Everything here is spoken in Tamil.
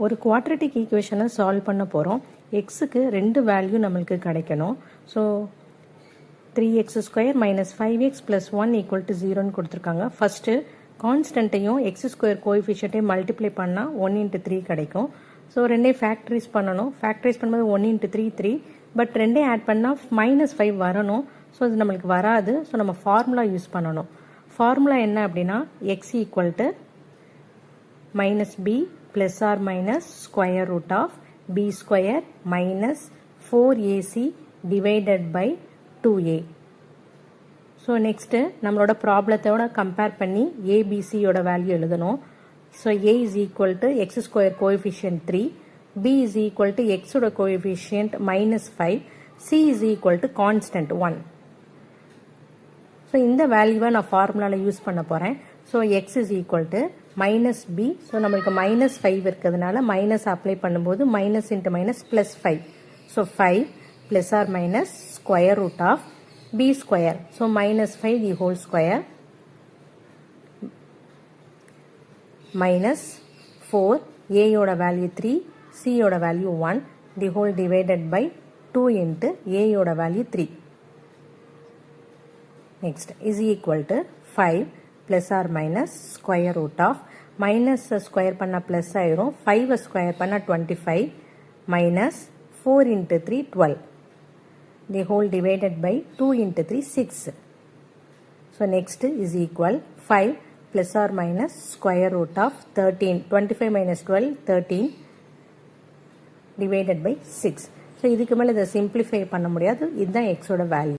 ஒரு குவாட்ரட்டிக் ஈக்குவேஷனை சால்வ் பண்ண போகிறோம். எக்ஸுக்கு ரெண்டு வேல்யூ நம்மளுக்கு கிடைக்கணும். So 3x² minus 5x plus 1 equal to 0ன்னு கொடுத்துருக்காங்க. ஃபஸ்ட்டு கான்ஸ்டன்ட்டையும் x² கோஎஃபிஷியன்ட்டையும் மல்டிப்ளை பண்ணால் 1 into 3 கிடைக்கும். ஸோ ரெண்டே ஃபேக்டரைஸ் பண்ணணும். ஃபேக்டரைஸ் பண்ணும்போது 1 into 3 3, பட் ரெண்டே ஆட் பண்ணால் -5 வரணும். ஸோ அது நம்மளுக்கு வராது. ஸோ நம்ம ஃபார்முலா யூஸ் பண்ணணும். ஃபார்முலா என்ன அப்படின்னா x equal to minus b plus or minus square root of b square minus 4ac divided by 2a. So next நம்மளோட ப்ராப்ளத்தோட கம்பேர் பண்ணி ஏபிசியோட வேல்யூ எழுதணும். So a is equal to x² coefficient 3, b is equal to xோட coefficient -5, c is equal to constant 1. So இந்த வேல்யூவை நான் ஃபார்முலாவில் யூஸ் பண்ண போகிறேன். So x is equal to minus b. So நம்மளுக்கு -5 இருக்கிறதுனால மைனஸ் அப்ளை பண்ணும்போது minus into minus plus 5. So 5 plus or minus square root of b square. So -5 the whole square minus 4, a யோட வேல்யூ 3, c யோட value 1, the whole divided by 2 into a யோட value 3. Next is equal to 5 plus or minus square root of minus square பண்ண plus ஆயிரும், 5 square பண்ண 25 minus 4 into 3 12, the whole divided by 2 into 3 6. So next is equal 5 plus or minus square root of 13, 25 minus 12 13 divided by 6. So இதுக்கு மேல இதை simplify பண்ண முடியாது. இதுதான் x ஓட வேல்யூ.